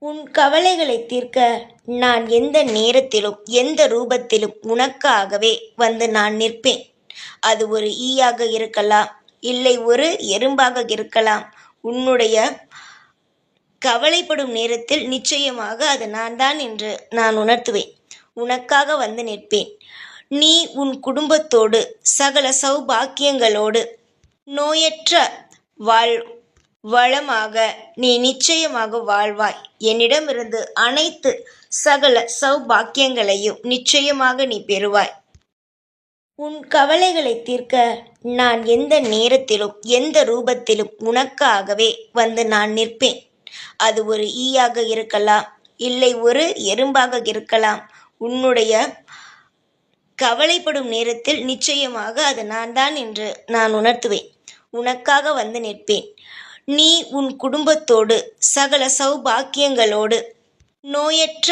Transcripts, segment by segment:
உன் கவலைகளைத் தீர்க்க நான் எந்த நேரத்திலும் எந்த ரூபத்திலும் உனக்காகவே வந்து நான் நிற்பேன். அது ஒரு ஈயாக இருக்கலாம், இல்லை ஒரு எறும்பாக இருக்கலாம். உன்னுடைய கவலைப்படும் நேரத்தில் நிச்சயமாக அது நான் தான் என்று நான் உணர்த்துவேன். உனக்காக வந்து நிற்பேன். நீ உன் குடும்பத்தோடு சகல சௌபாக்கியங்களோடு நோயற்ற வளமாக நீ நிச்சயமாக வாழ்வாய். என்னிடமிருந்து அனைத்து சகல சௌபாக்கியங்களையும் நிச்சயமாக நீ பெறுவாய். உன் கவலைகளைத் தீர்க்க நான் எந்த நேரத்திலும் எந்த ரூபத்திலும் உனக்காகவே வந்து நான் நிற்பேன். அது ஒரு ஈயாக இருக்கலாம், இல்லை ஒரு எறும்பாக இருக்கலாம். உன்னுடைய கவலைப்படும் நேரத்தில் நிச்சயமாக அது நான் தான் என்று நான் உணர்த்துவேன். உனக்காக வந்து நிற்பேன். நீ உன் குடும்பத்தோடு சகல சௌபாக்கியங்களோடு நோயற்ற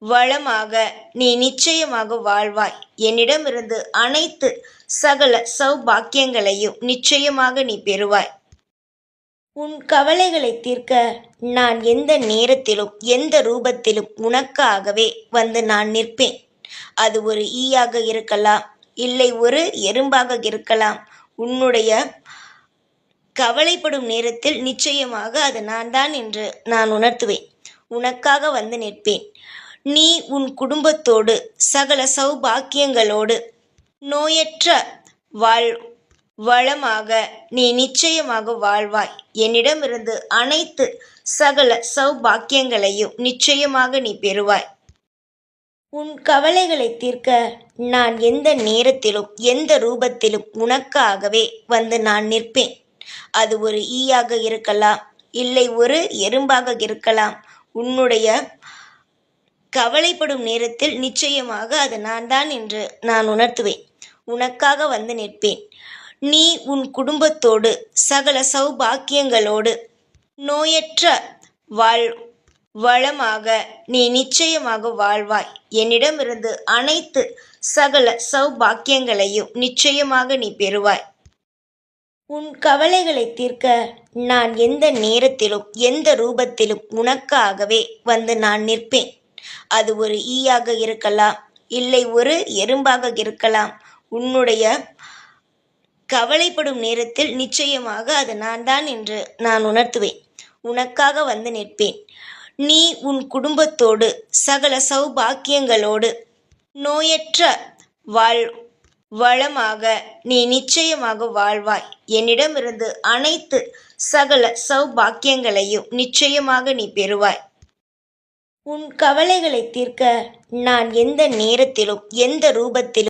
வளமாக நீ நிச்சயமாக வாழ்வாய். என்னிடமிருந்து அனைத்து சகல சௌபாக்கியங்களையும் நிச்சயமாக நீ பெறுவாய். உன் கவலைகளைத் தீர்க்க நான் எந்த நேரத்திலும் எந்த ரூபத்திலும் உனக்காகவே வந்து நான் நிற்பேன். அது ஒரு ஈயாக இருக்கலாம், இல்லை ஒரு எறும்பாக இருக்கலாம். உன்னுடைய கவலைப்படும் நேரத்தில் நிச்சயமாக அது நான் தான் என்று நான் உணர்த்துவேன். உனக்காக வந்து நிற்பேன். நீ உன் குடும்பத்தோடு சகல சௌபாக்கியங்களோடு நோயற்ற வளமாக நீ நிச்சயமாக வாழ்வாய். என்னிடமிருந்து அனைத்து சகல சௌபாக்கியங்களையும் நிச்சயமாக நீ பெறுவாய். உன் கவலைகளைத் தீர்க்க நான் எந்த நேரத்திலும் எந்த ரூபத்திலும் உனக்காகவே வந்து நான் நிற்பேன். அது ஒரு ஈயாக இருக்கலாம், இல்லை ஒரு எறும்பாக இருக்கலாம். உன்னுடைய கவலைப்படும் நேரத்தில் நிச்சயமாக அது நான் தான் என்று நான் உணர்த்துவேன். உனக்காக வந்து நிற்பேன். நீ உன் குடும்பத்தோடு சகல சௌபாக்கியங்களோடு நோயற்ற வளமாக நீ நிச்சயமாக வாழ்வாய். என்னிடமிருந்து அனைத்து சகல சௌபாக்கியங்களையும் நிச்சயமாக நீ பெறுவாய். உன் கவலைகளைத் தீர்க்க நான் எந்த நேரத்திலும் எந்த ரூபத்திலும் உனக்காகவே வந்து நான் நிற்பேன். அது ஒரு ஈயாக இருக்கலாம், இல்லை ஒரு எறும்பாக இருக்கலாம். உன்னுடைய கவலைப்படும் நேரத்தில் நிச்சயமாக அது நான் தான் என்று நான் உணர்த்துவேன். உனக்காக வந்து நிற்பேன். நீ உன் குடும்பத்தோடு சகல சௌபாக்கியங்களோடு நோயற்ற வளமாக நீ நிச்சயமாக வாழ்வாய். என்னிடமிருந்து அனைத்து சகல சௌபாக்கியங்களையும் நிச்சயமாக நீ பெறுவாய். உன் கவலைகளைத் தீர்க்க நான் எந்த நேரத்திலும் எந்த ரூபத்திலும்